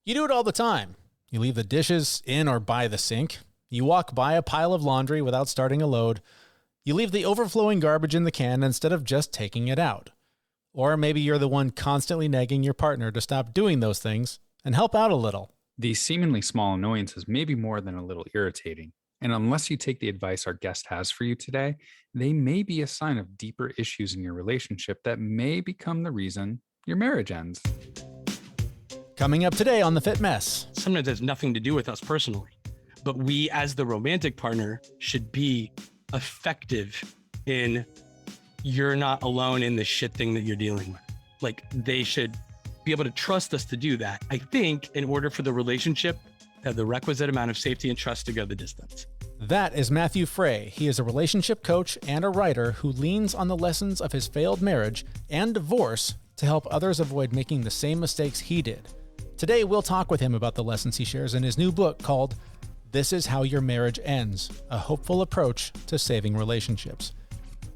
You do it all the time. You leave the dishes in or by the sink. You walk by a pile of laundry without starting a load. You leave the overflowing garbage in the can instead of just taking it out. Or maybe you're the one constantly nagging your partner to stop doing those things and help out a little. These seemingly small annoyances may be more than a little irritating. And unless you take the advice our guest has for you today, they may be a sign of deeper issues in your relationship that may become the reason your marriage ends. Coming up today on The Fit Mess. Sometimes it has nothing to do with us personally, but we as the romantic partner should be effective in you're not alone in the shit thing that you're dealing with. Like they should be able to trust us to do that. I think in order for the relationship to have the requisite amount of safety and trust to go the distance. That is Matthew Frey. He is a relationship coach and a writer who leans on the lessons of his failed marriage and divorce to help others avoid making the same mistakes he did. Today, we'll talk with him about the lessons he shares in his new book called This Is How Your Marriage Ends, a hopeful approach to saving relationships.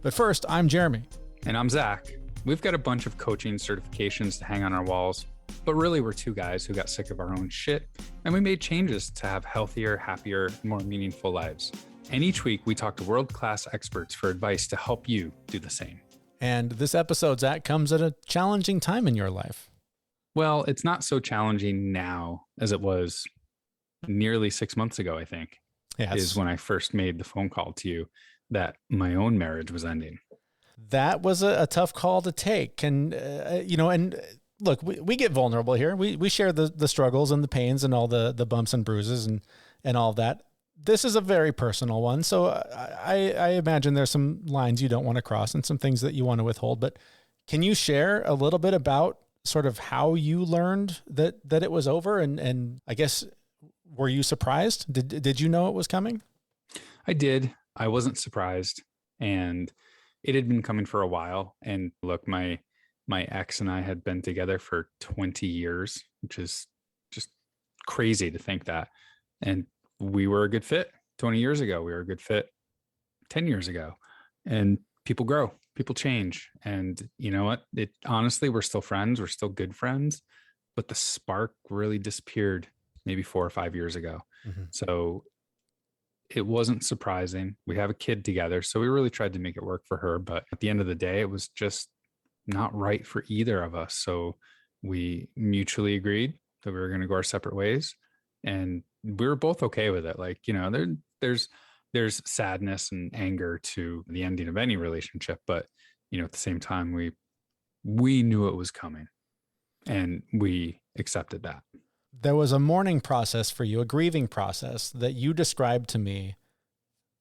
But first, I'm Jeremy. And I'm Zach. We've got a bunch of coaching certifications to hang on our walls, but really we're two guys who got sick of our own shit, and we made changes to have healthier, happier, more meaningful lives. And each week, we talk to world-class experts for advice to help you do the same. And this episode, Zach, comes at a challenging time in your life. Well, it's not so challenging now as it was nearly 6 months ago, I think, is when I first made the phone call to you that my own marriage was ending. That was a tough call to take. And, and look, we get vulnerable here. We share the struggles and the pains and all the bumps and bruises and all of that. This is a very personal one. So I imagine there's some lines you don't want to cross and some things that you want to withhold. But can you share a little bit about sort of how you learned that it was over? And I guess, were you surprised? Did you know it was coming? I did. I wasn't surprised. And it had been coming for a while. And look, my ex and I had been together for 20 years, which is just crazy to think that. And we were a good fit 20 years ago. We were a good fit 10 years ago. And people grow, people change. And you know what? Honestly, we're still friends. We're still good friends. But the spark really disappeared maybe 4 or 5 years ago. Mm-hmm. So it wasn't surprising. We have a kid together. So we really tried to make it work for her. But at the end of the day, it was just not right for either of us. So we mutually agreed that we were going to go our separate ways. And we were both okay with it. Like, you know, there's sadness and anger to the ending of any relationship. But, you know, at the same time, we knew it was coming and we accepted that. There was a mourning process for you, a grieving process that you described to me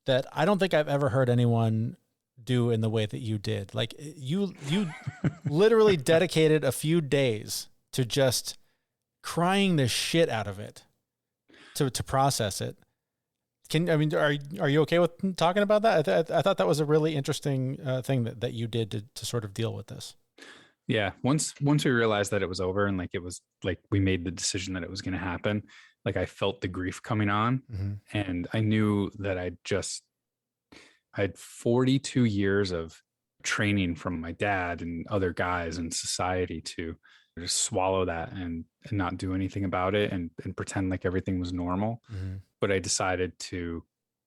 that I don't think I've ever heard anyone do in the way that you did. Like you literally dedicated a few days to just crying the shit out of it, to process it. Are you okay with talking about that? I thought that was a really interesting thing that you did to sort of deal with this. Yeah. Once we realized that it was over and like it was like we made the decision that it was going to happen, like I felt the grief coming on. Mm-hmm. And I knew that I had 42 years of training from my dad and other guys in society to just swallow that and not do anything about it and pretend like everything was normal. Mm-hmm. But I decided to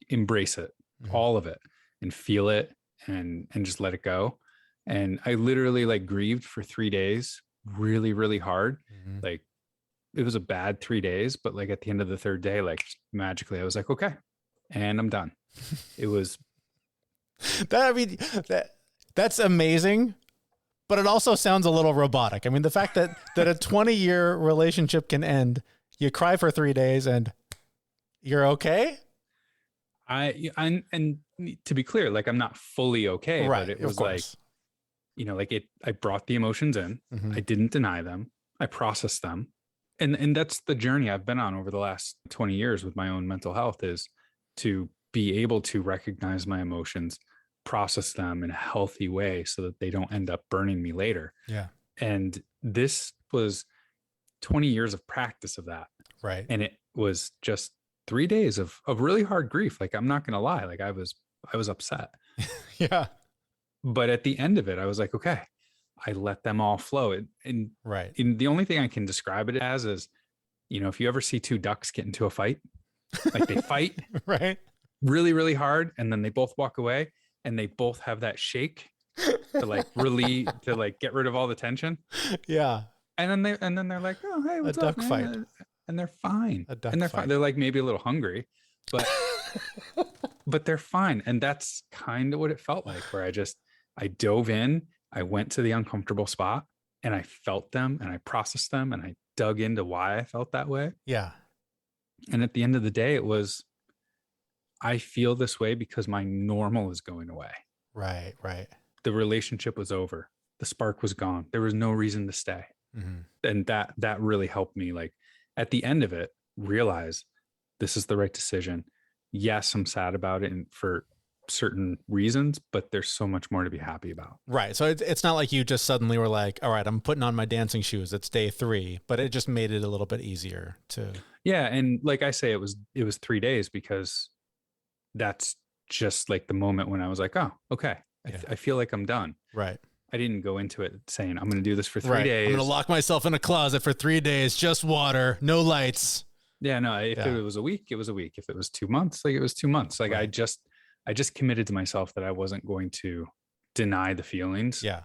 embrace it, mm-hmm. all of it, and feel it and just let it go. And I literally like grieved for 3 days, really, really hard. Mm-hmm. Like it was a bad 3 days, but like at the end of the third day, like magically I was like, okay, and I'm done. It was that's amazing, but it also sounds a little robotic. I mean, the fact that a 20-year relationship can end, you cry for 3 days and you're okay. And to be clear, like I'm not fully okay, right, but it was like, you know, like I brought the emotions in, mm-hmm. I didn't deny them. I processed them. And that's the journey I've been on over the last 20 years with my own mental health, is to be able to recognize my emotions, process them in a healthy way so that they don't end up burning me later. Yeah. And this was 20 years of practice of that. Right. And it was just 3 days of really hard grief. Like, I'm not going to lie. Like I was upset. Yeah. But at the end of it, I was like, okay, I let them all flow. And right. The only thing I can describe it as is if you ever see two ducks get into a fight, like they fight Right. really, really hard, and then they both walk away and they both have that shake to like get rid of all the tension. Yeah. And then they're like, oh, hey, what's up, duck man? fight. And they're fine. A duck And they're fight. fine. They're like maybe a little hungry, but but they're fine. And that's kind of what it felt like, where I dove in, I went to the uncomfortable spot, and I felt them, and I processed them, and I dug into why I felt that way. Yeah. And at the end of the day, it was, I feel this way because my normal is going away. Right. Right. The relationship was over. The spark was gone. There was no reason to stay. Mm-hmm. And that really helped me, like, at the end of it, realize this is the right decision. Yes, I'm sad about it and for certain reasons, but there's so much more to be happy about. Right. So it's not like you just suddenly were like, all right, I'm putting on my dancing shoes. It's day 3, but it just made it a little bit easier to. Yeah. And like I say, it was 3 days, because that's just like the moment when I was like, oh, okay. I feel like I'm done. Right. I didn't go into it saying I'm going to do this for 3 days. I'm going to lock myself in a closet for 3 days, just water, no lights. Yeah, no, if it was a week, it was a week. If it was 2 months, like it was 2 months. Like I just committed to myself that I wasn't going to deny the feelings. Yeah.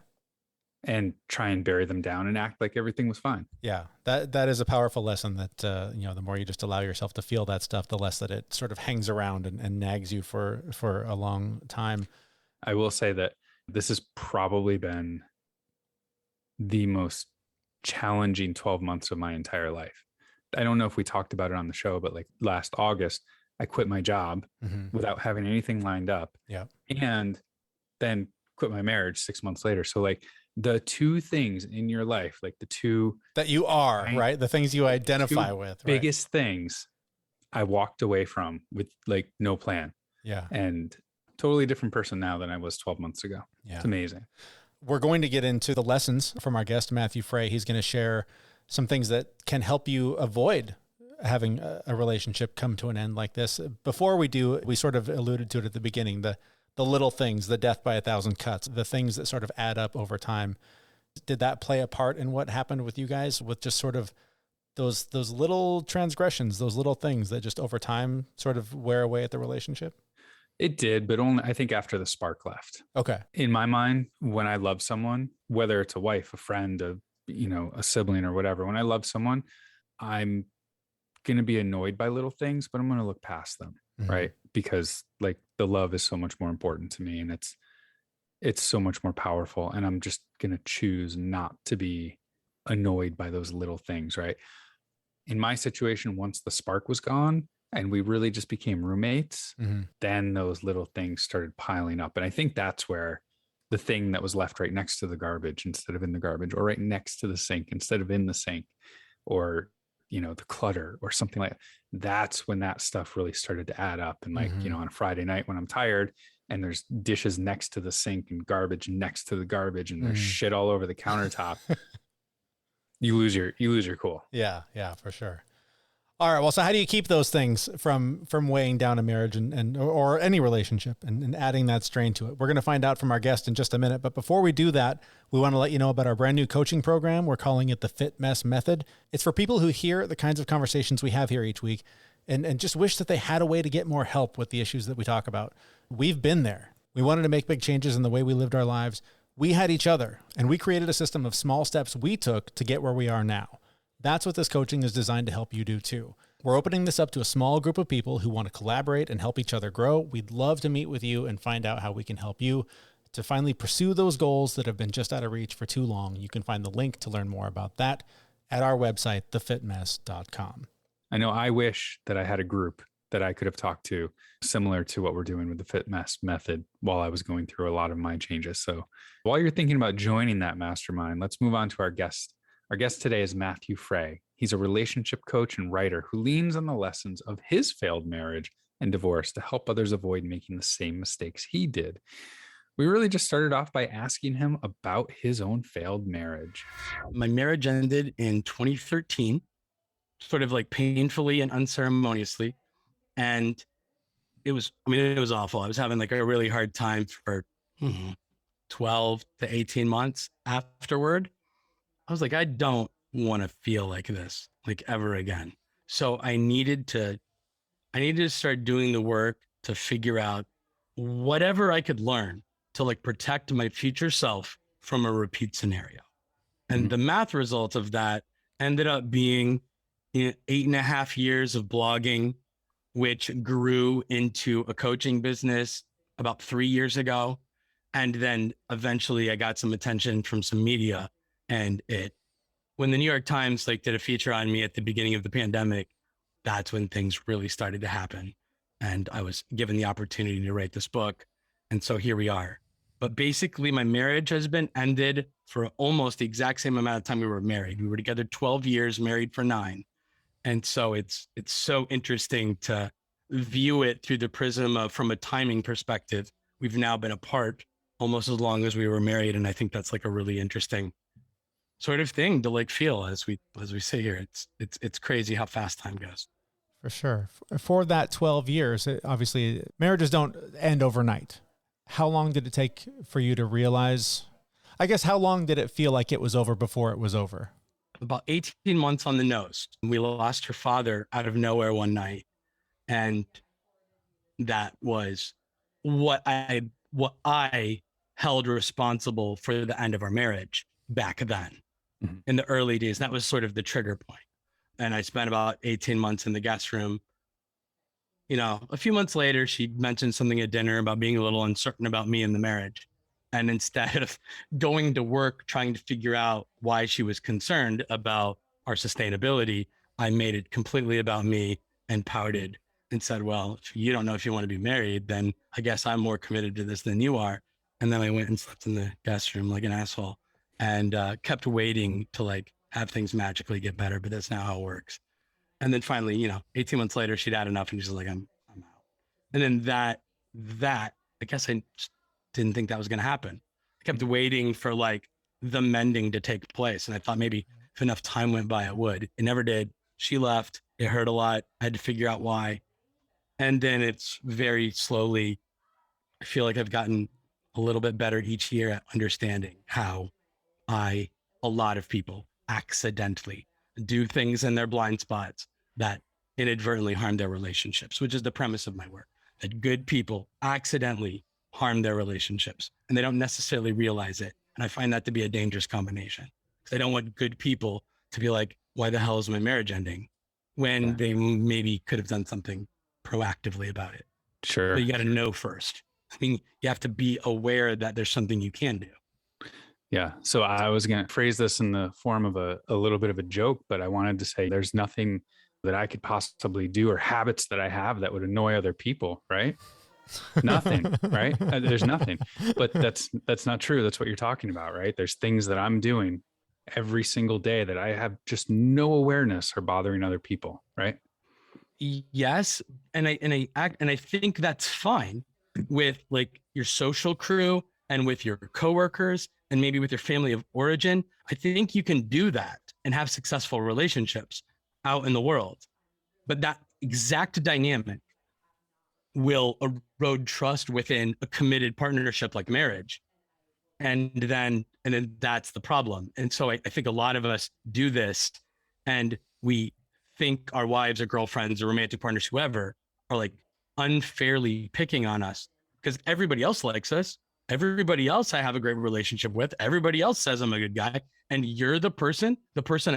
And try and bury them down and act like everything was fine. Yeah. That is a powerful lesson that, the more you just allow yourself to feel that stuff, the less that it sort of hangs around and nags you for a long time. I will say that this has probably been the most challenging 12 months of my entire life. I don't know if we talked about it on the show, but like last August, I quit my job without having anything lined up. Yeah. And then quit my marriage 6 months later. So like the two things in your life, like the two that you are, right? The things you identify with, biggest things I walked away from with like no plan. Yeah. And totally different person now than I was 12 months ago. Yeah. It's amazing. We're going to get into the lessons from our guest, Matthew Frey. He's going to share some things that can help you avoid having a relationship come to an end like this. Before we do, we sort of alluded to it at the beginning, the little things, the death by 1,000 cuts, the things that sort of add up over time. Did that play a part in what happened with you guys, with just sort of those little transgressions, those little things that just over time sort of wear away at the relationship? It did, but only, I think, after the spark left. Okay. In my mind, when I love someone, whether it's a wife, a friend, a sibling or whatever, when I love someone, I'm going to be annoyed by little things, but I'm going to look past them. Right. Because like the love is so much more important to me, and it's so much more powerful. And I'm just going to choose not to be annoyed by those little things. Right. In my situation, once the spark was gone and we really just became roommates, then those little things started piling up. And I think that's where the thing that was left right next to the garbage instead of in the garbage, or right next to the sink instead of in the sink, or the clutter or something like that. That's when that stuff really started to add up. And like, on a Friday night when I'm tired and there's dishes next to the sink and garbage next to the garbage and there's shit all over the countertop, you lose your cool. Yeah. Yeah, for sure. All right. Well, so how do you keep those things from weighing down a marriage or any relationship and adding that strain to it? We're going to find out from our guest in just a minute. But before we do that, we want to let you know about our brand new coaching program. We're calling it the Fit Mess Method. It's for people who hear the kinds of conversations we have here each week and just wish that they had a way to get more help with the issues that we talk about. We've been there. We wanted to make big changes in the way we lived our lives. We had each other, and we created a system of small steps we took to get where we are now. That's what this coaching is designed to help you do too. We're opening this up to a small group of people who want to collaborate and help each other grow. We'd love to meet with you and find out how we can help you to finally pursue those goals that have been just out of reach for too long. You can find the link to learn more about that at our website, thefitmess.com. I know I wish that I had a group that I could have talked to similar to what we're doing with the Fit Mess Method while I was going through a lot of my changes. So while you're thinking about joining that mastermind, let's move on to our guest. Our guest today is Matthew Frey. He's a relationship coach and writer who leans on the lessons of his failed marriage and divorce to help others avoid making the same mistakes he did. We really just started off by asking him about his own failed marriage. My marriage ended in 2013, sort of like painfully and unceremoniously. And it was awful. I was having like a really hard time for 12 to 18 months afterward. I was like, I don't want to feel like this, like ever again. So I needed to start doing the work to figure out whatever I could learn to like protect my future self from a repeat scenario. And the math result of that ended up being 8.5 years of blogging, which grew into a coaching business about 3 years ago. And then eventually I got some attention from some media, and when the New York Times like did a feature on me at the beginning of the pandemic, that's when things really started to happen. And I was given the opportunity to write this book. And so here we are. But basically my marriage has been ended for almost the exact same amount of time we were married. We were together 12 years, married for 9. And so it's so interesting to view it through the prism of, from a timing perspective, we've now been apart almost as long as we were married. And I think that's like a really interesting sort of thing to like feel as we sit here. It's crazy how fast time goes. For sure. For that 12 years, obviously marriages don't end overnight. How long did it take for you to realize, I guess, how long did it feel like it was over before it was over? About 18 months on the nose. We lost her father out of nowhere one night. And that was what I held responsible for the end of our marriage back then. In the early days. That was sort of the trigger point. And I spent about 18 months in the guest room. A few months later, she mentioned something at dinner about being a little uncertain about me and the marriage. And instead of going to work, trying to figure out why she was concerned about our sustainability, I made it completely about me and pouted and said, well, if you don't know if you want to be married, then I guess I'm more committed to this than you are. And then I went and slept in the guest room like an asshole and kept waiting to like have things magically get better. But that's not how it works. And then finally, 18 months later, she'd had enough and she's like, I'm out. And then that, I guess I just didn't think that was going to happen. I kept waiting for like the mending to take place. And I thought maybe if enough time went by, it would. It never did. She left. It hurt a lot. I had to figure out why. And then it's very slowly, I feel like I've gotten a little bit better each year at understanding how a lot of people accidentally do things in their blind spots that inadvertently harm their relationships, which is the premise of my work, that good people accidentally harm their relationships and they don't necessarily realize it. And I find that to be a dangerous combination because I don't want good people to be like, why the hell is my marriage ending? When they maybe could have done something proactively about it. Sure. But you got to know first. I mean, you have to be aware that there's something you can do. Yeah. So I was going to phrase this in the form of a little bit of a joke, but I wanted to say there's nothing that I could possibly do or habits that I have that would annoy other people, right? Nothing, right? There's nothing. But that's not true. That's what you're talking about, right? There's things that I'm doing every single day that I have just no awareness are bothering other people, right? Yes. And I think that's fine with like your social crew and with your coworkers and maybe with your family of origin. I think you can do that and have successful relationships out in the world. But that exact dynamic will erode trust within a committed partnership like marriage. And then that's the problem. And so I think a lot of us do this and we think our wives or girlfriends or romantic partners, whoever, are like unfairly picking on us because everybody else likes us. Everybody else I have a great relationship with. Everybody else says I'm a good guy. And you're the person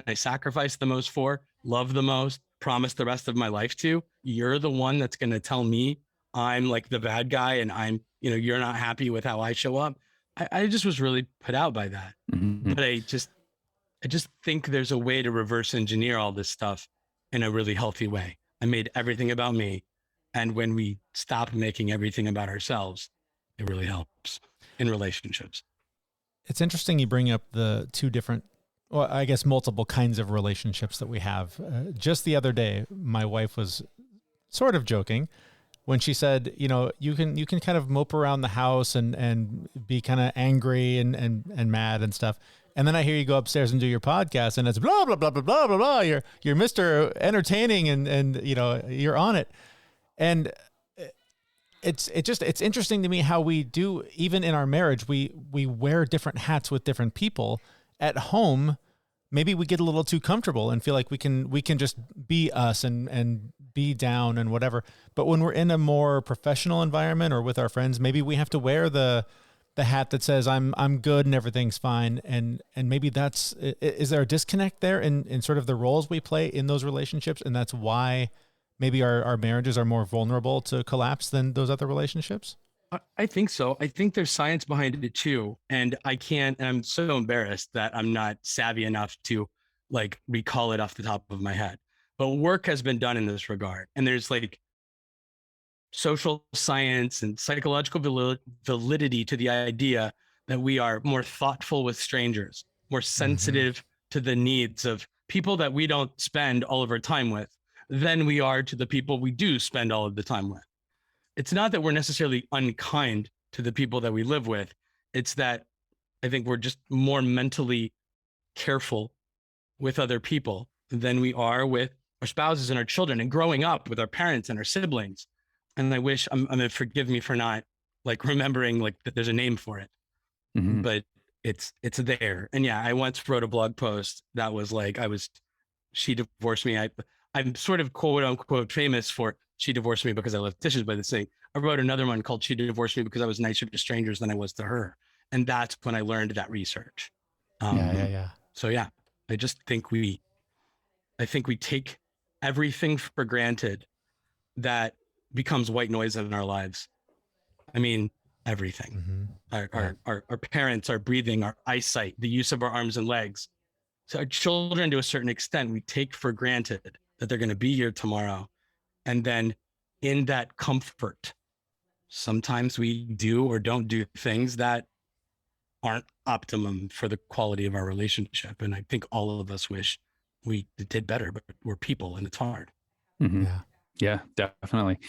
I sacrifice the most for, love the most, promise the rest of my life to. You're the one that's going to tell me I'm like the bad guy and I'm, you're not happy with how I show up. I just was really put out by that. Mm-hmm. But I just think there's a way to reverse engineer all this stuff in a really healthy way. I made everything about me. And when we stop making everything about ourselves, it really helps in relationships. It's interesting you bring up the two different, well, I guess multiple kinds of relationships that we have. Just the other day, my wife was sort of joking when she said, you can kind of mope around the house and be kind of angry and mad and stuff. And then I hear you go upstairs and do your podcast and it's blah, blah, blah, blah, blah, blah, blah. You're Mr. Entertaining and you're on it. And it's interesting to me how we do, even in our marriage, we wear different hats with different people. At home, maybe we get a little too comfortable and feel like we can just be us and be down and whatever. But when we're in a more professional environment or with our friends, maybe we have to wear the hat that says I'm good and everything's fine. And maybe is there a disconnect there in sort of the roles we play in those relationships? And that's why maybe our marriages are more vulnerable to collapse than those other relationships? I think so. I think there's science behind it too. And I'm so embarrassed that I'm not savvy enough to like recall it off the top of my head. But work has been done in this regard. And there's like social science and psychological validity to the idea that we are more thoughtful with strangers, more sensitive to the needs of people that we don't spend all of our time with than we are to the people we do spend all of the time with. It's not that we're necessarily unkind to the people that we live with. It's that I think we're just more mentally careful with other people than we are with our spouses and our children and growing up with our parents and our siblings. And I wish I'm gonna forgive me for not like remembering like that there's a name for it, but it's there. And yeah, I once wrote a blog post that was like, she divorced me. I'm sort of quote unquote famous for she divorced me because I left dishes by the sink. I wrote another one called She Divorced Me Because I Was Nicer to Strangers Than I Was to Her. And that's when I learned that research. Yeah. So yeah, I think we take everything for granted that becomes white noise in our lives. I mean, everything. Our parents, our breathing, our eyesight, the use of our arms and legs. So our children, to a certain extent, we take for granted that they're going to be here tomorrow. And then in that comfort, sometimes we do or don't do things that aren't optimum for the quality of our relationship. And I think all of us wish we did better, but we're people and it's hard. Yeah, definitely.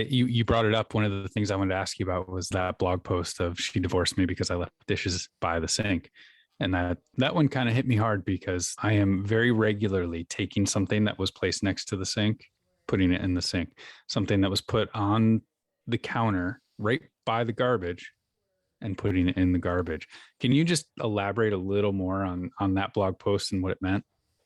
You brought it up. One of the things I wanted to ask you about was that blog post of she divorced me because I left dishes by the sink. And that one kind of hit me hard because I am very regularly taking something that was placed next to the sink, putting it in the sink, something that was put on the counter right by the garbage and putting it in the garbage. Can you just elaborate a little more on that blog post and what it meant?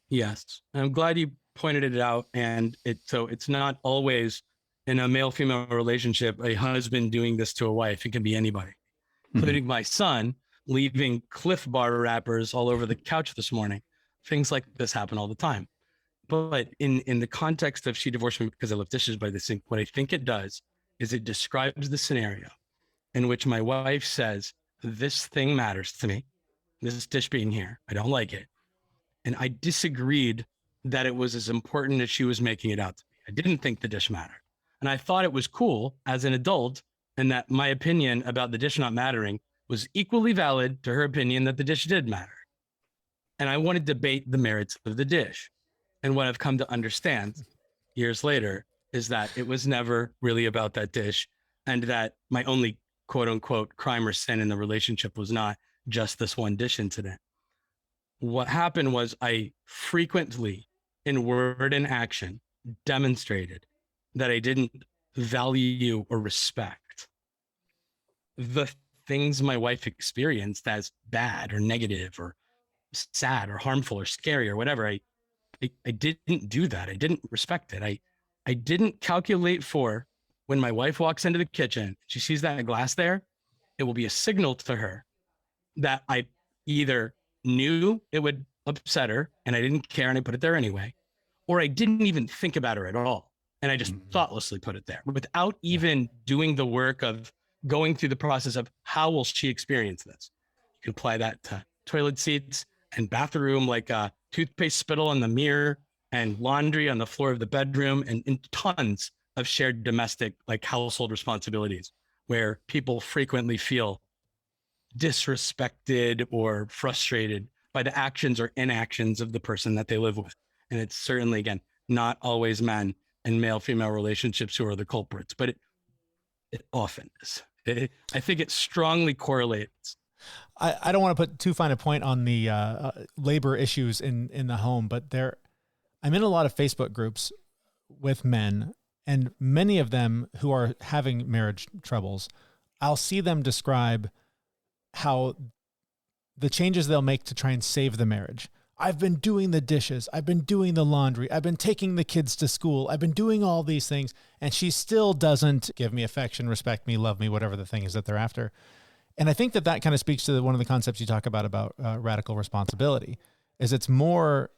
Yes. I'm glad you pointed it out. And it's not always in a male-female relationship, a husband doing this to a wife. It can be anybody, including my son leaving Cliff Bar wrappers all over the couch this morning. Things like this happen all the time. But in the context of she divorced me because I left dishes by the sink, what I think it does is it describes the scenario in which my wife says, this thing matters to me, this dish being here, I don't like it. And I disagreed that it was as important as she was making it out to be. I didn't think the dish mattered. And I thought it was cool as an adult and that my opinion about the dish not mattering was equally valid to her opinion that the dish did matter. And I wanted to debate the merits of the dish. And what I've come to understand years later is that it was never really about that dish and that my only quote unquote crime or sin in the relationship was not just this one dish incident. What happened was I frequently in word and action demonstrated that I didn't value or respect the things my wife experienced as bad or negative or sad or harmful or scary or whatever. I didn't do that. I didn't respect it. I didn't calculate for when my wife walks into the kitchen, she sees that glass there, it will be a signal to her that I either knew it would upset her and I didn't care and I put it there anyway, or I didn't even think about her at all. And I just thoughtlessly put it there without even doing the work of going through the process of how will she experience this? You can apply that to toilet seats and bathroom, like toothpaste spittle on the mirror and laundry on the floor of the bedroom and tons of shared domestic, like household responsibilities where people frequently feel disrespected or frustrated by the actions or inactions of the person that they live with. And it's certainly, again, not always men and male-female relationships who are the culprits, but it often is. I think it strongly correlates. I don't want to put too fine a point on the labor issues in the home, but I'm in a lot of Facebook groups with men, and many of them who are having marriage troubles, I'll see them describe how the changes they'll make to try and save the marriage I've been doing the dishes. I've been doing the laundry. I've been taking the kids to school. I've been doing all these things. And she still doesn't give me affection, respect me, love me, whatever the thing is that they're after. And I think that kind of speaks to one of the concepts you talk about radical responsibility, is it's more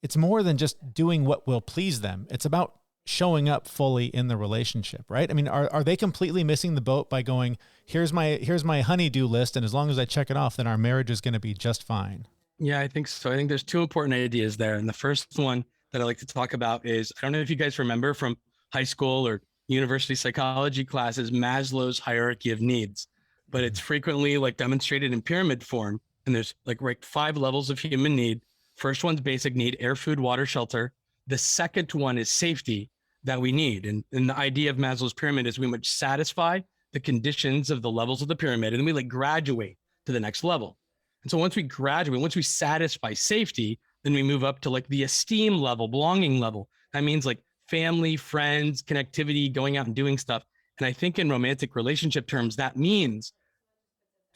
than just doing what will please them. It's about showing up fully in the relationship, right? I mean, are they completely missing the boat by going, here's my honey-do list, and as long as I check it off, then our marriage is going to be just fine? Yeah, I think so. I think there's two important ideas there. And the first one that I like to talk about is, I don't know if you guys remember from high school or university psychology classes, Maslow's hierarchy of needs, but it's frequently like demonstrated in pyramid form. And there's like 5 levels of human need. First one's basic need: air, food, water, shelter. The second one is safety that we need. And the idea of Maslow's pyramid is we must satisfy the conditions of the levels of the pyramid, and then we like graduate to the next level. And so once we graduate, once we satisfy safety, then we move up to like the esteem level, belonging level. That means like family, friends, connectivity, going out and doing stuff. And I think in romantic relationship terms, that means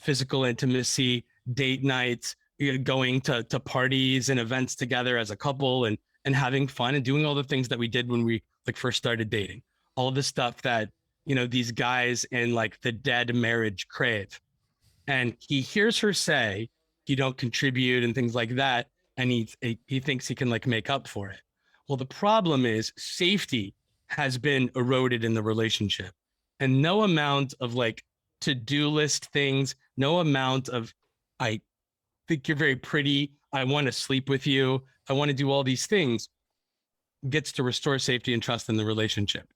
physical intimacy, date nights, going to parties and events together as a couple, and having fun and doing all the things that we did when we like first started dating. All the stuff that, you know, these guys in like the dead marriage crave. And he hears her say, you don't contribute and things like that. And he thinks he can like make up for it. Well, the problem is safety has been eroded in the relationship, and no amount of like to-do list things, no amount of, I think you're very pretty, I want to sleep with you, I want to do all these things, gets to restore safety and trust in the relationship.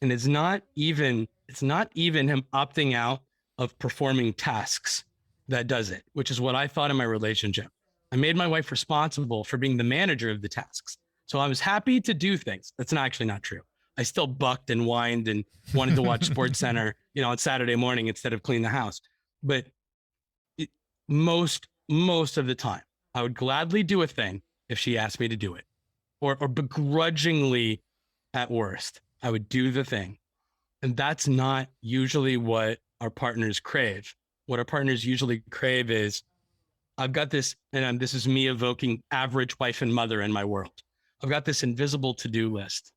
And it's not even him opting out of performing tasks that does it, which is what I thought in my relationship. I made my wife responsible for being the manager of the tasks. So I was happy to do things. That's actually not true. I still bucked and whined and wanted to watch Sports Center, on Saturday morning instead of clean the house. But most of the time, I would gladly do a thing if she asked me to do it, or begrudgingly at worst, I would do the thing. And that's not usually what our partners crave. What our partners usually crave is, I've got this, and this is me evoking average wife and mother in my world. I've got this invisible to-do list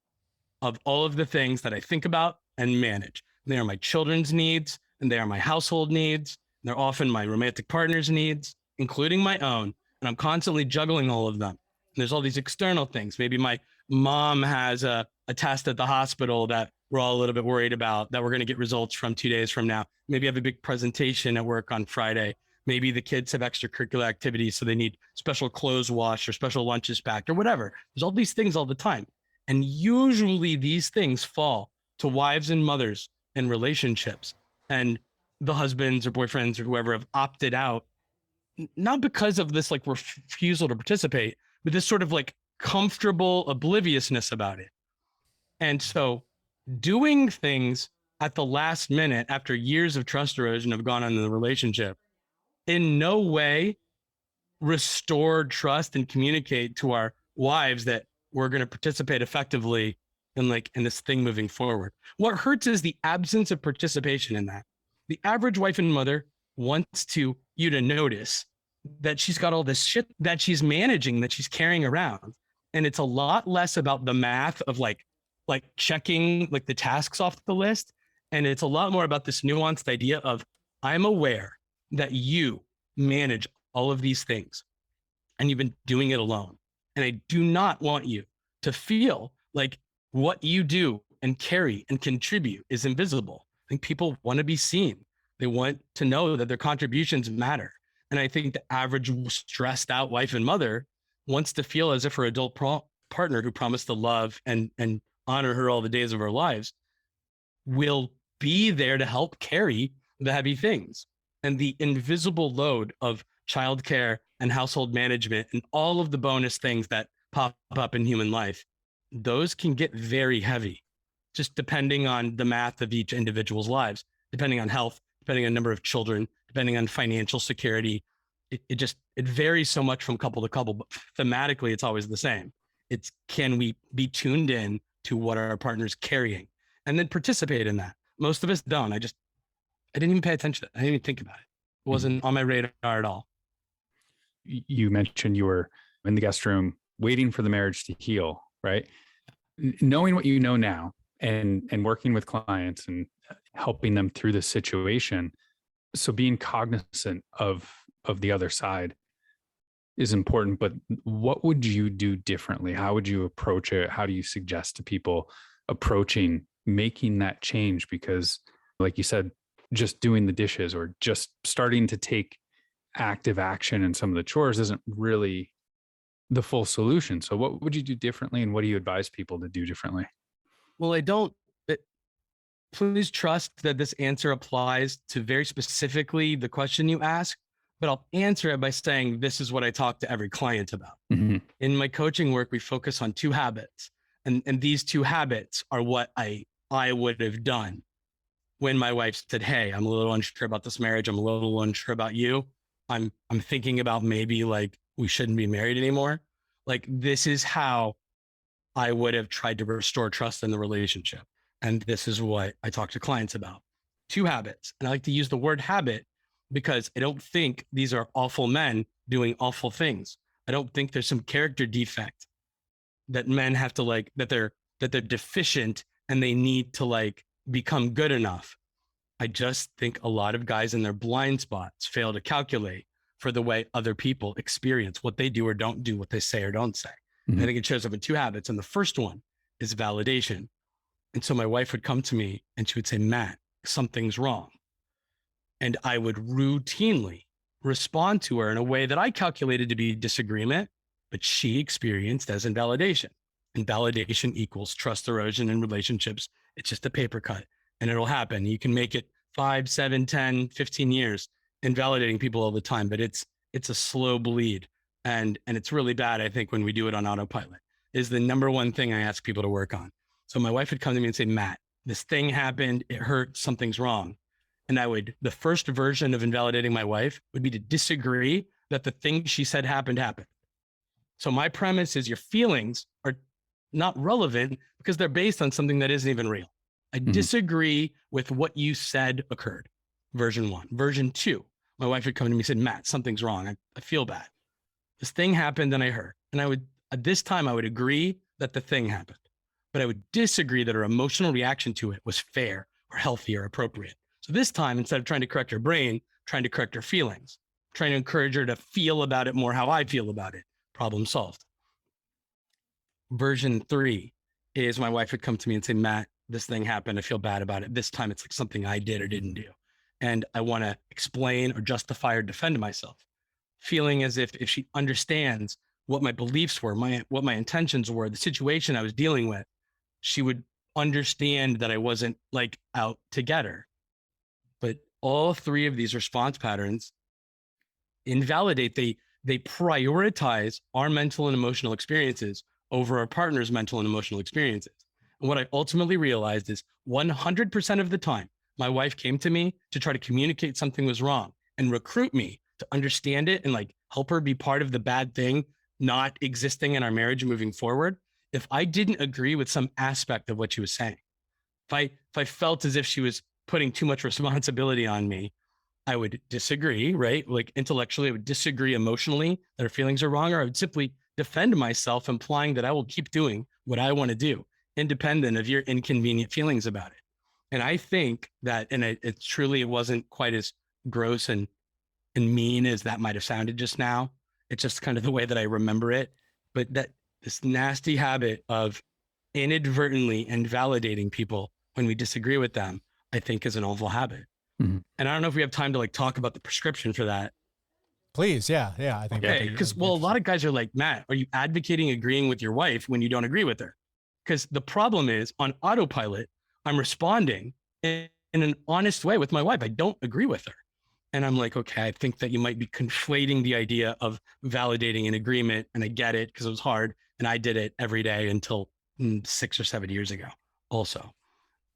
of all of the things that I think about and manage. They are my children's needs, and they are my household needs. And they're often my romantic partner's needs, including my own. And I'm constantly juggling all of them. And there's all these external things. Maybe my mom has a test at the hospital that we're all a little bit worried about, that we're going to get results from 2 days from now. Maybe I have a big presentation at work on Friday. Maybe the kids have extracurricular activities, so they need special clothes washed or special lunches packed or whatever. There's all these things all the time. And usually these things fall to wives and mothers in relationships. And the husbands or boyfriends or whoever have opted out, not because of this like refusal to participate, but this sort of like comfortable obliviousness about it. And so doing things at the last minute after years of trust erosion have gone on in the relationship in no way restore trust and communicate to our wives that we're going to participate effectively in this thing moving forward. What hurts is the absence of participation in that. The average wife and mother wants you to notice that she's got all this shit that she's managing, that she's carrying around. And it's a lot less about the math of like checking like the tasks off the list. And it's a lot more about this nuanced idea of, I'm aware that you manage all of these things and you've been doing it alone. And I do not want you to feel like what you do and carry and contribute is invisible. I think people want to be seen. They want to know that their contributions matter. And I think the average stressed out wife and mother wants to feel as if her adult partner who promised to love and honor her all the days of her lives will be there to help carry the heavy things. And the invisible load of childcare and household management and all of the bonus things that pop up in human life, those can get very heavy, just depending on the math of each individual's lives, depending on health, depending on number of children, depending on financial security. It varies so much from couple to couple, but thematically it's always the same. It's, can we be tuned in to what our partner's carrying and then participate in that? Most of us don't. I didn't even pay attention to it. I didn't even think about it. It wasn't on my radar at all. You mentioned you were in the guest room, waiting for the marriage to heal, right? Knowing what you know now and working with clients and helping them through this situation. So being cognizant of the other side is important, but what would you do differently? How would you approach it? How do you suggest to people approaching making that change? Because like you said, just doing the dishes or just starting to take active action in some of the chores isn't really the full solution. So what would you do differently, and what do you advise people to do differently? Well, please trust that this answer applies to very specifically the question you ask, but I'll answer it by saying, this is what I talk to every client about. Mm-hmm. In my coaching work, we focus on 2 habits. And these 2 habits are what I would have done when my wife said, hey, I'm a little unsure about this marriage. I'm a little unsure about you. I'm thinking about maybe like we shouldn't be married anymore. Like, this is how I would have tried to restore trust in the relationship. And this is what I talk to clients about. 2 habits. And I like to use the word habit because I don't think these are awful men doing awful things. I don't think there's some character defect that men have to like, that they're deficient and they need to like become good enough. I just think a lot of guys in their blind spots fail to calculate for the way other people experience what they do or don't do, what they say or don't say. Mm-hmm. I think it shows up in 2 habits. And the first one is validation. And so my wife would come to me and she would say, Matt, something's wrong. And I would routinely respond to her in a way that I calculated to be disagreement, but she experienced as invalidation. And validation equals trust erosion in relationships. It's just a paper cut and it'll happen. You can make it 5, 7, 10, 15 years invalidating people all the time, but it's a slow bleed. And it's really bad, I think, when we do it on autopilot, is the number one thing I ask people to work on. So my wife would come to me and say, Matt, this thing happened, it hurt, something's wrong. And the first version of invalidating my wife would be to disagree that the thing she said happened. So my premise is your feelings are not relevant because they're based on something that isn't even real. I disagree with what you said occurred. Version 1. Version 2, my wife would come to me and say, Matt, something's wrong. I feel bad. This thing happened and I hurt. And at this time, I would agree that the thing happened, but I would disagree that her emotional reaction to it was fair or healthy or appropriate. So this time, instead of trying to correct her brain, trying to correct her feelings, trying to encourage her to feel about it more how I feel about it. Problem solved. Version 3 is my wife would come to me and say, Matt, this thing happened. I feel bad about it. This time it's like something I did or didn't do. And I want to explain or justify or defend myself, feeling as if she understands what my beliefs were, what my intentions were, the situation I was dealing with, she would understand that I wasn't like out to get her. But all 3 of these response patterns invalidate, they prioritize our mental and emotional experiences over our partner's mental and emotional experiences. And what I ultimately realized is 100% of the time, my wife came to me to try to communicate something was wrong and recruit me to understand it and like help her be part of the bad thing not existing in our marriage moving forward. If I didn't agree with some aspect of what she was saying, if I felt as if she was putting too much responsibility on me, I would disagree, right? Like intellectually, I would disagree emotionally that her feelings are wrong, or I would simply defend myself, implying that I will keep doing what I want to do, independent of your inconvenient feelings about it. And I think that, and it truly wasn't quite as gross and mean as that might have sounded just now. It's just kind of the way that I remember it. But that this nasty habit of inadvertently invalidating people when we disagree with them, I think is an awful habit. Mm-hmm. And I don't know if we have time to like talk about the prescription for that. Please. Yeah. I think. Okay. Because a lot of guys are like, Matt, are you advocating agreeing with your wife when you don't agree with her? Because the problem is on autopilot, I'm responding in an honest way with my wife. I don't agree with her. And I'm like, okay, I think that you might be conflating the idea of validating an agreement. And I get it because it was hard. And I did it every day until 6 or 7 years ago also.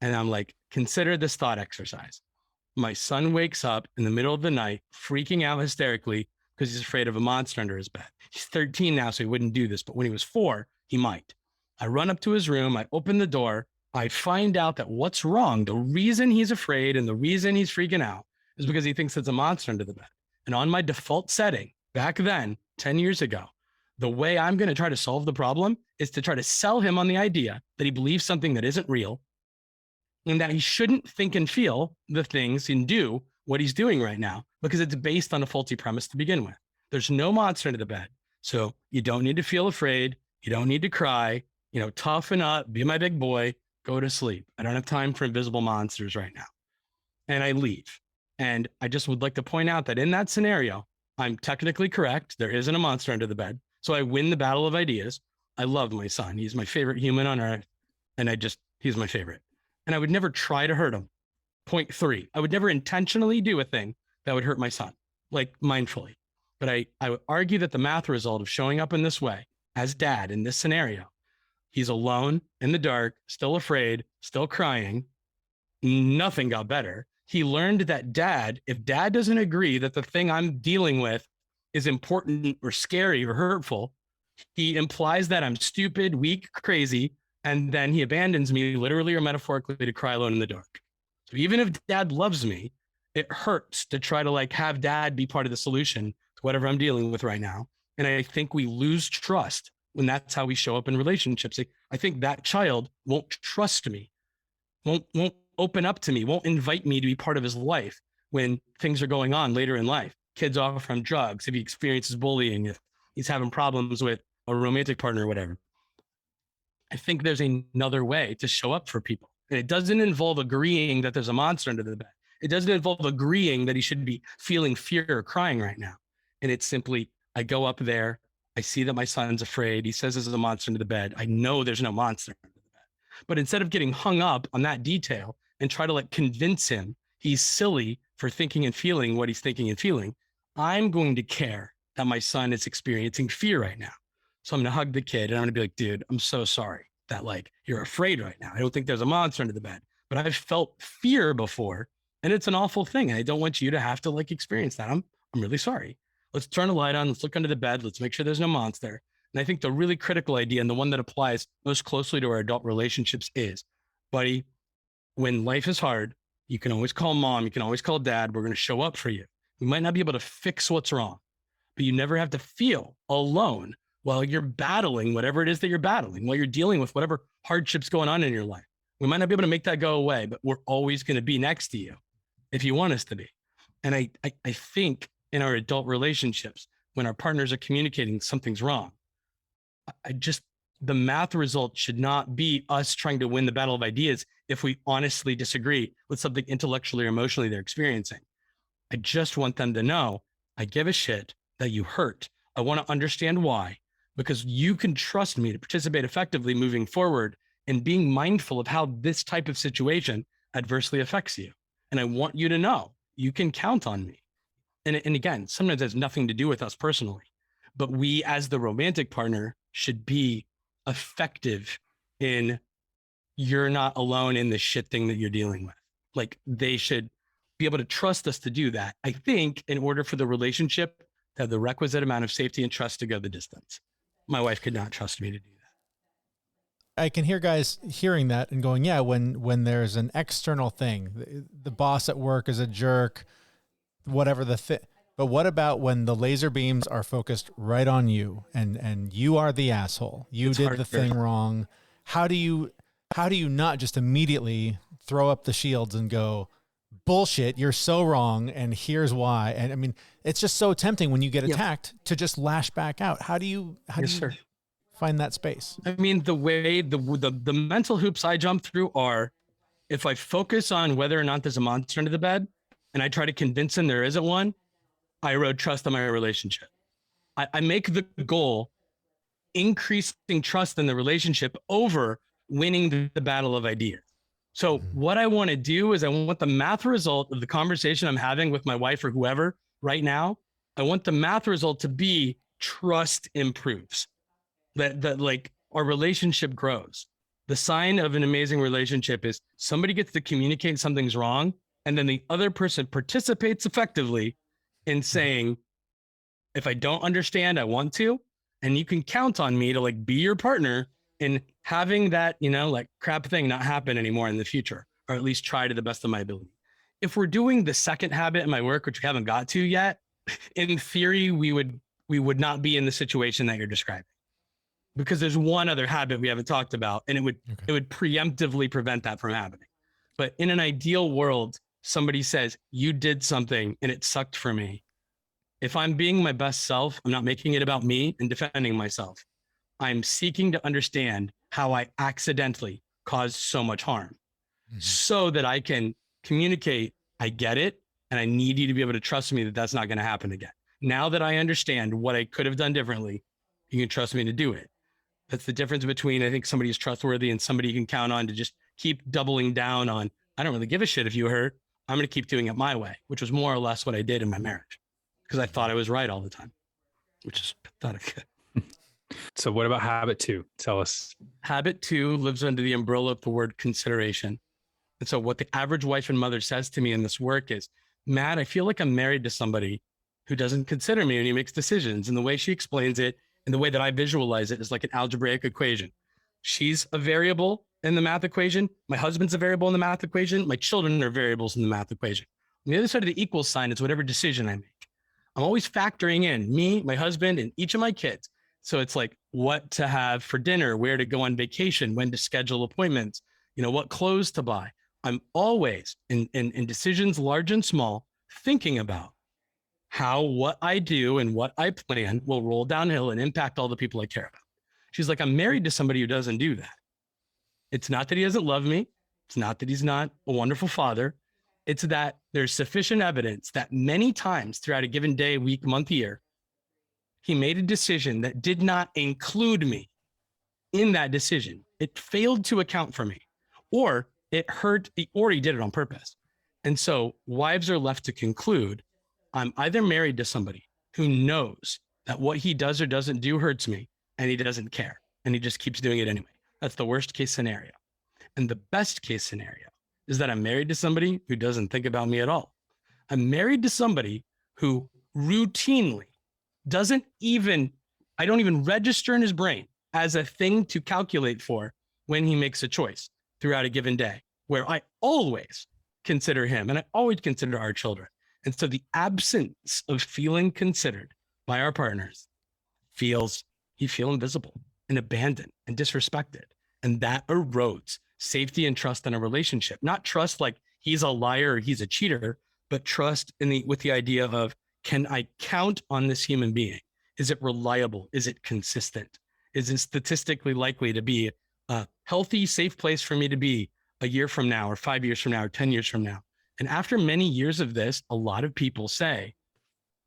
And I'm like, consider this thought exercise. My son wakes up in the middle of the night, freaking out hysterically because he's afraid of a monster under his bed. He's 13 now, so he wouldn't do this. But when he was 4, he might. I run up to his room. I open the door. I find out that what's wrong, the reason he's afraid and the reason he's freaking out is because he thinks it's a monster under the bed. And on my default setting, back then, 10 years ago, the way I'm going to try to solve the problem is to try to sell him on the idea that he believes something that isn't real and that he shouldn't think and feel the things and do what he's doing right now because it's based on a faulty premise to begin with. There's no monster under the bed. So you don't need to feel afraid. You don't need to cry, toughen up, be my big boy, go to sleep. I don't have time for invisible monsters right now. And I leave. And I just would like to point out that in that scenario, I'm technically correct. There isn't a monster under the bed. So I win the battle of ideas. I love my son. He's my favorite human on earth. And he's my favorite. And I would never try to hurt him. Point 3, I would never intentionally do a thing that would hurt my son, like mindfully. But I would argue that the math result of showing up in this way as dad in this scenario, he's alone in the dark, still afraid, still crying. Nothing got better. He learned that if dad doesn't agree that the thing I'm dealing with is important or scary or hurtful, he implies that I'm stupid, weak, crazy, and then he abandons me literally or metaphorically to cry alone in the dark. So even if dad loves me, it hurts to try to have dad be part of the solution to whatever I'm dealing with right now. And I think we lose trust when that's how we show up in relationships. I think that child won't trust me, won't open up to me, won't invite me to be part of his life when things are going on later in life. Kids off from drugs, if he experiences bullying, if he's having problems with a romantic partner or whatever. I think there's another way to show up for people. And it doesn't involve agreeing that there's a monster under the bed. It doesn't involve agreeing that he should be feeling fear or crying right now. And it's simply, I go up there, I see that my son's afraid. He says there's a monster under the bed. I know there's no monster under the bed. But instead of getting hung up on that detail and try to convince him he's silly for thinking and feeling what he's thinking and feeling, I'm going to care that my son is experiencing fear right now. So I'm going to hug the kid and I'm going to be like, dude, I'm so sorry that you're afraid right now. I don't think there's a monster under the bed, but I've felt fear before and it's an awful thing. And I don't want you to have to experience that. I'm really sorry. Let's turn a light on. Let's look under the bed. Let's make sure there's no monster. And I think the really critical idea and the one that applies most closely to our adult relationships is, buddy, when life is hard, you can always call mom. You can always call dad. We're going to show up for you. We might not be able to fix what's wrong, but you never have to feel alone while you're battling whatever it is that you're battling, while you're dealing with whatever hardships going on in your life. We might not be able to make that go away, but we're always going to be next to you if you want us to be. And I think in our adult relationships, when our partners are communicating something's wrong, the math result should not be us trying to win the battle of ideas if we honestly disagree with something intellectually or emotionally they're experiencing. I just want them to know, I give a shit that you hurt. I want to understand why, because you can trust me to participate effectively moving forward and being mindful of how this type of situation adversely affects you. And I want you to know you can count on me. And again, sometimes it has nothing to do with us personally, but we as the romantic partner should be effective in, you're not alone in the shit thing that you're dealing with. They should be able to trust us to do that. I think in order for the relationship to have the requisite amount of safety and trust to go the distance. My wife could not trust me to do that. I can hear guys hearing that and going, yeah, when there's an external thing, the boss at work is a jerk, whatever the thing. But what about when the laser beams are focused right on you and you are the asshole? You did the thing wrong. How do you not just immediately throw up the shields and go, bullshit, you're so wrong and here's why? And I mean, it's just so tempting when you get attacked to just lash back out. How do you find that space? I mean, the way the mental hoops I jump through are, if I focus on whether or not there's a monster under the bed and I try to convince him there isn't one, I erode trust in my relationship. I make the goal increasing trust in the relationship over winning the battle of ideas. So what I want to do is I want the math result of the conversation I'm having with my wife or whoever right now. I want the math result to be trust improves, that our relationship grows. The sign of an amazing relationship is somebody gets to communicate something's wrong, and then the other person participates effectively in saying, if I don't understand, I want to, and you can count on me to be your partner in having that, crap thing not happen anymore in the future, or at least try to the best of my ability. If we're doing the second habit in my work, which we haven't got to yet, in theory, we would we would not be in the situation that you're describing. Because there's one other habit we haven't talked about, and it would preemptively prevent that from happening. But in an ideal world, somebody says, you did something and it sucked for me. If I'm being my best self, I'm not making it about me and defending myself. I'm seeking to understand how I accidentally caused so much harm so that I can communicate, I get it, and I need you to be able to trust me that that's not going to happen again. Now that I understand what I could have done differently, you can trust me to do it. That's the difference between, I think, somebody is trustworthy and somebody you can count on to just keep doubling down on, I don't really give a shit if you hurt. I'm going to keep doing it my way, which was more or less what I did in my marriage because I thought I was right all the time, which is pathetic. So what about habit 2? Tell us. Habit 2 lives under the umbrella of the word consideration. And so what the average wife and mother says to me in this work is, Matt, I feel like I'm married to somebody who doesn't consider me when he makes decisions. And the way she explains it and the way that I visualize it is like an algebraic equation. She's a variable in the math equation. My husband's a variable in the math equation. My children are variables in the math equation. On the other side of the equal sign is whatever decision I make. I'm always factoring in me, my husband, and each of my kids. So it's like what to have for dinner, where to go on vacation, when to schedule appointments, what clothes to buy. I'm always in decisions large and small, thinking about how what I do and what I plan will roll downhill and impact all the people I care about. She's like, I'm married to somebody who doesn't do that. It's not that he doesn't love me. It's not that he's not a wonderful father. It's that there's sufficient evidence that many times throughout a given day, week, month, year, he made a decision that did not include me in that decision. It failed to account for me, or it hurt, or he did it on purpose. And so wives are left to conclude, I'm either married to somebody who knows that what he does or doesn't do hurts me, and he doesn't care, and he just keeps doing it anyway. That's the worst case scenario. And the best case scenario is that I'm married to somebody who doesn't think about me at all. I'm married to somebody who routinely I don't even register in his brain as a thing to calculate for when he makes a choice throughout a given day, where I always consider him and I always consider our children. And so the absence of feeling considered by our partners you feel invisible and abandoned and disrespected. And that erodes safety and trust in a relationship. Not trust like he's a liar or he's a cheater, but trust with the idea of, can I count on this human being? Is it reliable? Is it consistent? Is it statistically likely to be a healthy, safe place for me to be a year from now or 5 years from now or 10 years from now? And after many years of this, a lot of people say,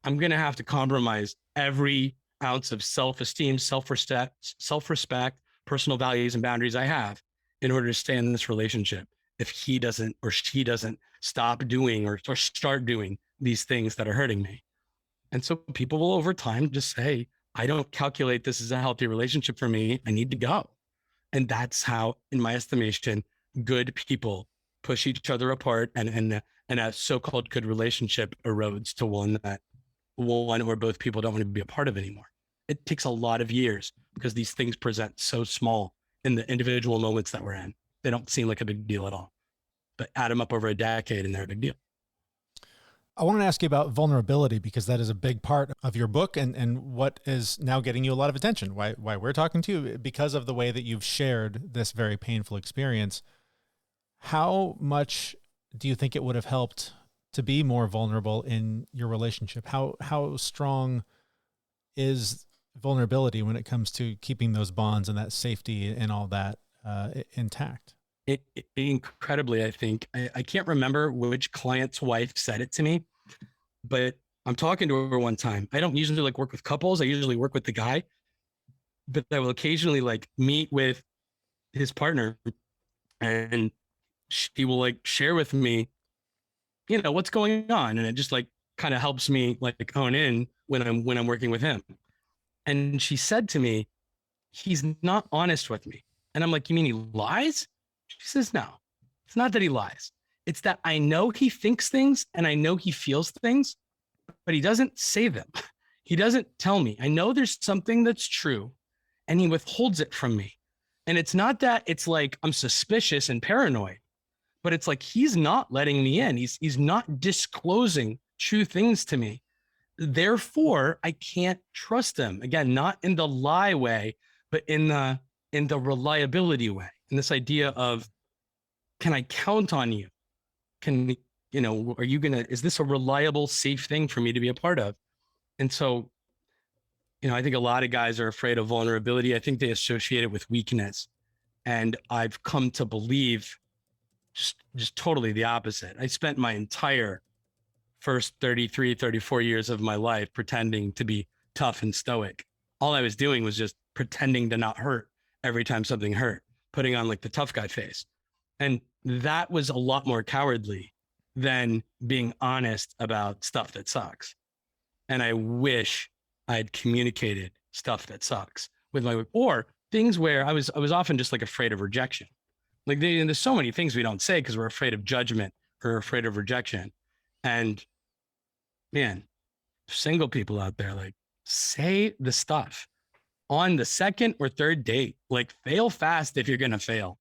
I'm going to have to compromise every ounce of self-esteem, self-respect, personal values and boundaries I have in order to stay in this relationship if he doesn't or she doesn't stop doing or start doing these things that are hurting me. And so people will over time just say, I don't calculate this as a healthy relationship for me. I need to go. And that's how, in my estimation, good people push each other apart and a so-called good relationship erodes to one where both people don't want to be a part of anymore. It takes a lot of years because these things present so small in the individual moments that we're in. They don't seem like a big deal at all, but add them up over a decade and they're a big deal. I want to ask you about vulnerability because that is a big part of your book and what is now getting you a lot of attention. Why we're talking to you, because of the way that you've shared this very painful experience. How much do you think it would have helped to be more vulnerable in your relationship? How strong is vulnerability when it comes to keeping those bonds and that safety and all that intact? It incredibly, I think. I can't remember which client's wife said it to me, but I'm talking to her one time. I don't usually work with couples. I usually work with the guy, but I will occasionally meet with his partner and she will share with me, what's going on. And it just kind of helps me hone in when I'm working with him. And she said to me, he's not honest with me. And I'm like, you mean he lies? She says, no, it's not that he lies. It's that I know he thinks things and I know he feels things, but he doesn't say them. He doesn't tell me. I know there's something that's true and he withholds it from me. And it's not that it's I'm suspicious and paranoid, but it's he's not letting me in. He's not disclosing true things to me. therefore I can't trust them. Again, not in the lie way, but in the reliability way. And this idea of, can I count on you? Can, are you is this a reliable, safe thing for me to be a part of? And so, I think a lot of guys are afraid of vulnerability. I think they associate it with weakness. And I've come to believe just totally the opposite. I spent my entire first 33, 34 years of my life pretending to be tough and stoic. All I was doing was just pretending to not hurt every time something hurt, putting on like the tough guy face. And that was a lot more cowardly than being honest about stuff that sucks. And I wish I had communicated stuff that sucks with my, or things where I was often just like afraid of rejection. Like there's so many things we don't say because we're afraid of judgment or afraid of rejection. And man, single people out there, like, say the stuff on the second or third date. Like, fail fast if you're going to fail.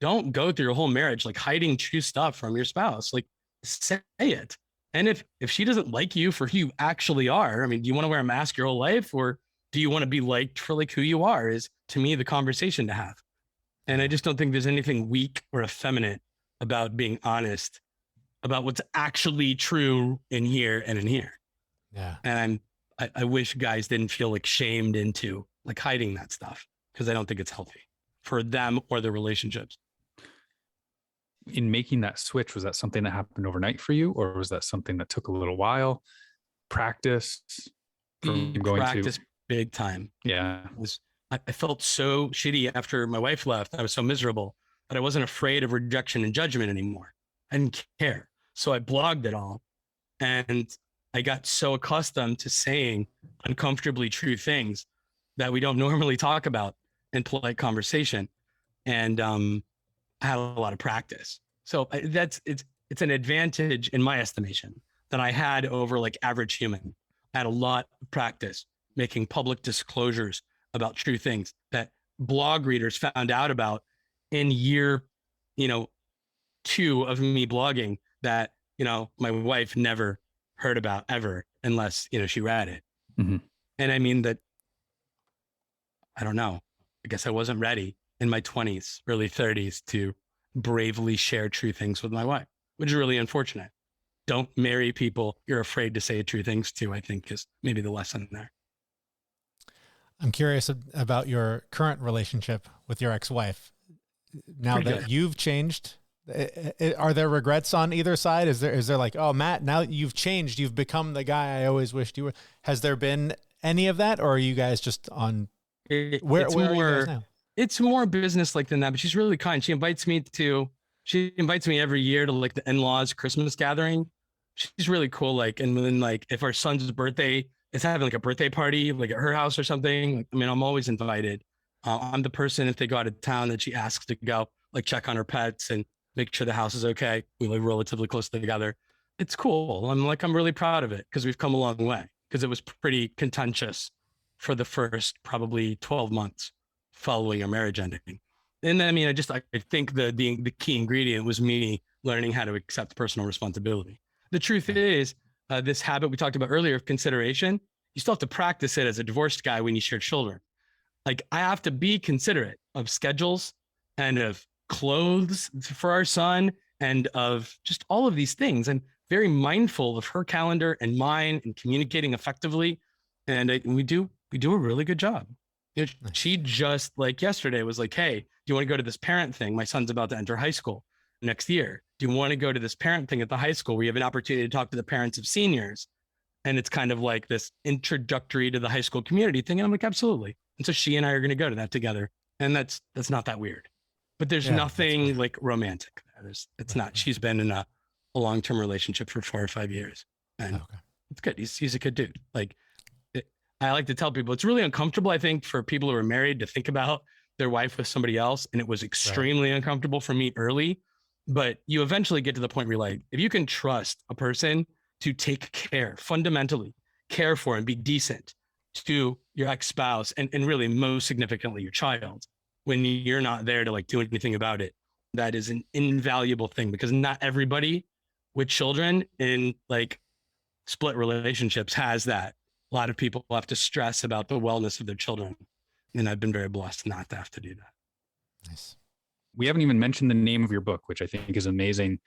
Don't go through your whole marriage like hiding true stuff from your spouse. Like, say it. And if she doesn't like you for who you actually are, I mean, do you want to wear a mask your whole life, or do you want to be liked for like who you are? Is, to me, the conversation to have. And I just don't think there's anything weak or effeminate about being honest about what's actually true in here and in here. Yeah. And I wish guys didn't feel like shamed into like hiding that stuff, because I don't think it's healthy for them or their relationships. In making that switch, was that something that happened overnight for you, or was that something that took a little while? Practice from going Practice to big time. Yeah. I felt so shitty after my wife left. I was so miserable, but I wasn't afraid of rejection and judgment anymore. I didn't care. So I blogged it all. And I got so accustomed to saying uncomfortably true things that we don't normally talk about in polite conversation. And I had a lot of practice. So it's an advantage in my estimation that I had over like average human. I had a lot of practice making public disclosures about true things that blog readers found out about in year, 2 of me blogging that, my wife never heard about ever, unless, she read it. Mm-hmm. And I mean that, I don't know, I guess I wasn't ready in my 20s, early 30s to bravely share true things with my wife, which is really unfortunate. Don't marry people you're afraid to say true things to, I think, is maybe the lesson there. I'm curious about your current relationship with your ex-wife. Now that you've changed, are there regrets on either side? Is there like, oh, Matt, now you've changed, you've become the guy I always wished you were? Has there been any of that, or are you guys just on where are you guys now? It's more business like than that, but she's really kind. She invites me every year to like the in-laws Christmas gathering. She's really cool. Like, and then like if our son's birthday is having like a birthday party, like at her house or something, I mean, I'm always invited. I'm the person, if they go out of town, that she asks to go like check on her pets and make sure the house is okay. We live relatively close together. It's cool. I'm really proud of it because we've come a long way, because it was pretty contentious for the first probably 12 months following our marriage ending. And I mean, I think the key ingredient was me learning how to accept personal responsibility. The truth is, this habit we talked about earlier of consideration, you still have to practice it as a divorced guy when you share children. Like, I have to be considerate of schedules and of clothes for our son and of just all of these things, and very mindful of her calendar and mine and communicating effectively. And we do a really good job. She just like yesterday was like, hey, do you want to go to this parent thing? My son's about to enter high school next year. Do you want to go to this parent thing at the high school where you have an opportunity to talk to the parents of seniors? And it's kind of like this introductory to the high school community thing. And I'm like, absolutely. And so she and I are going to go to that together. And that's not that weird, but there's nothing like romantic. It's not. She's been in a long-term relationship for 4 or 5 years, and it's good. He's a good dude. Like, I like to tell people, it's really uncomfortable, I think, for people who are married to think about their wife with somebody else. And it was extremely uncomfortable for me early, but you eventually get to the point where you're like, if you can trust a person to take care, fundamentally care for and be decent to your ex-spouse, and really most significantly your child, when you're not there to like do anything about it, that is an invaluable thing, because not everybody with children in like split relationships has that. A lot of people have to stress about the wellness of their children. And I've been very blessed not to have to do that. Nice. We haven't even mentioned the name of your book, which I think is amazing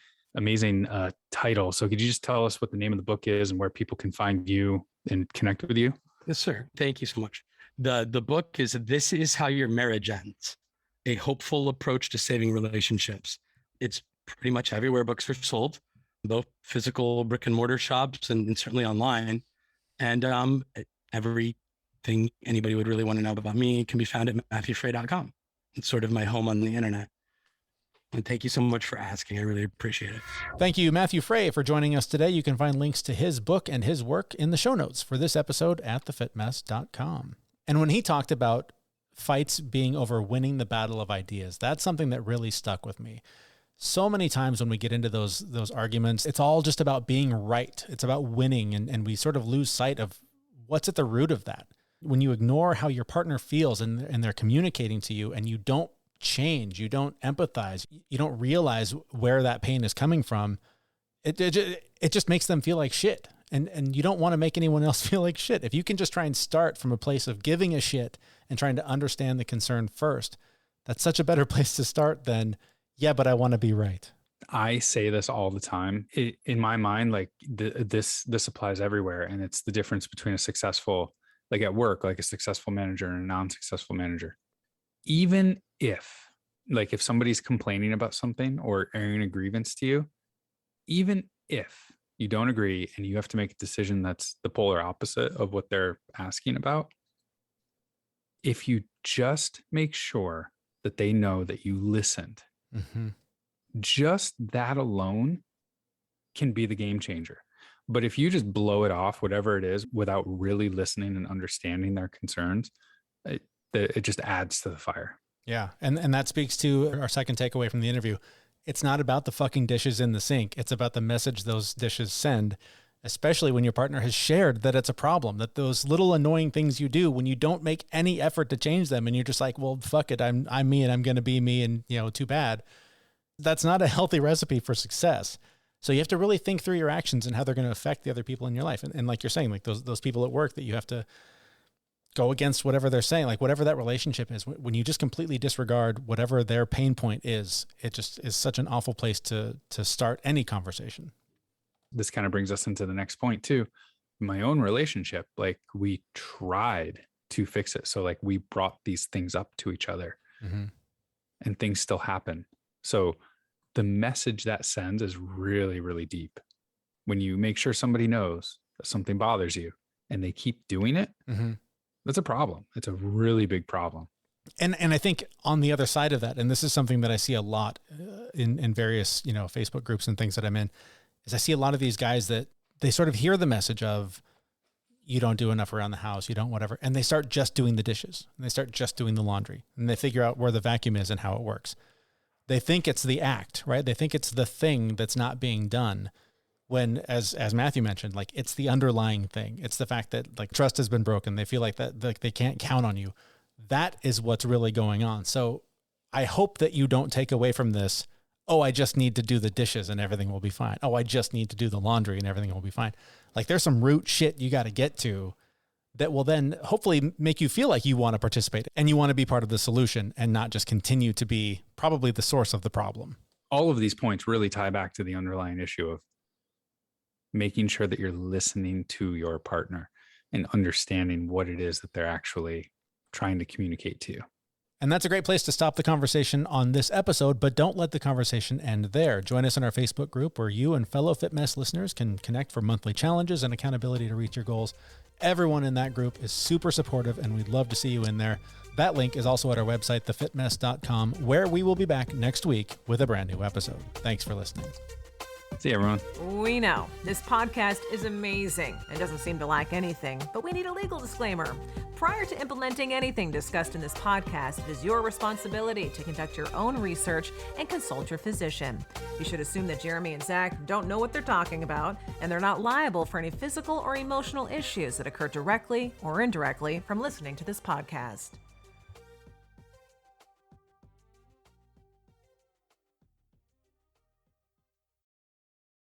title. So could you just tell us what the name of the book is and where people can find you and connect with you? Yes, sir. Thank you so much. The book is This Is How Your Marriage Ends, a hopeful approach to saving relationships. It's pretty much everywhere books are sold, both physical brick and mortar shops and certainly online. And everything anybody would really want to know about me can be found at matthewfrey.com. It's sort of my home on the internet. And thank you so much for asking. I really appreciate it. Thank you, Matthew Frey, for joining us today. You can find links to his book and his work in the show notes for this episode at thefitmess.com. And when he talked about fights being over winning the battle of ideas, that's something that really stuck with me. So many times when we get into those arguments, it's all just about being right. It's about winning, and we sort of lose sight of what's at the root of that. When you ignore how your partner feels and they're communicating to you, and you don't change, you don't empathize, you don't realize where that pain is coming from, it just makes them feel like shit. And you don't want to make anyone else feel like shit. If you can just try and start from a place of giving a shit and trying to understand the concern first, that's such a better place to start than, yeah, but I want to be right. I say this all the time. In my mind, like this applies everywhere. And it's the difference between a successful, like at work, like a successful manager and a non-successful manager. Even if somebody's complaining about something or airing a grievance to you, even if you don't agree and you have to make a decision that's the polar opposite of what they're asking about, if you just make sure that they know that you listened, just that alone can be the game changer. But if you just blow it off, whatever it is, without really listening and understanding their concerns, it just adds to the fire. Yeah. And that speaks to our second takeaway from the interview. It's not about the fucking dishes in the sink. It's about the message those dishes send, especially when your partner has shared that it's a problem, that those little annoying things you do when you don't make any effort to change them and you're just like, well, fuck it. I'm me and I'm going to be me and, too bad. That's not a healthy recipe for success. So you have to really think through your actions and how they're going to affect the other people in your life. And like you're saying, like those people at work that you have to go against whatever they're saying, like whatever that relationship is, when you just completely disregard whatever their pain point is, it just is such an awful place to start any conversation. This kind of brings us into the next point too. My own relationship, like we tried to fix it. So like we brought these things up to each other and things still happen. So the message that sends is really, really deep. When you make sure somebody knows that something bothers you and they keep doing it, that's a problem. It's a really big problem. And I think on the other side of that, and this is something that I see a lot in various, Facebook groups and things that I'm in, is I see a lot of these guys that they sort of hear the message of, you don't do enough around the house, you don't whatever, and they start just doing the dishes, and they start just doing the laundry, and they figure out where the vacuum is and how it works. They think it's the act, right? They think it's the thing that's not being done. When, as Matthew mentioned, like it's the underlying thing. It's the fact that like trust has been broken. They feel like that like they can't count on you. That is what's really going on. So I hope that you don't take away from this, oh, I just need to do the dishes and everything will be fine. Oh, I just need to do the laundry and everything will be fine. Like there's some root shit you got to get to that will then hopefully make you feel like you want to participate and you want to be part of the solution and not just continue to be probably the source of the problem. All of these points really tie back to the underlying issue of making sure that you're listening to your partner and understanding what it is that they're actually trying to communicate to you. And that's a great place to stop the conversation on this episode, but don't let the conversation end there. Join us in our Facebook group where you and fellow FitMess listeners can connect for monthly challenges and accountability to reach your goals. Everyone in that group is super supportive and we'd love to see you in there. That link is also at our website, thefitmess.com, where we will be back next week with a brand new episode. Thanks for listening. See you, everyone. We know this podcast is amazing and doesn't seem to lack anything, but we need a legal disclaimer. Prior to implementing anything discussed in this podcast, it is your responsibility to conduct your own research and consult your physician. You should assume that Jeremy and Zach don't know what they're talking about, and they're not liable for any physical or emotional issues that occur directly or indirectly from listening to this podcast.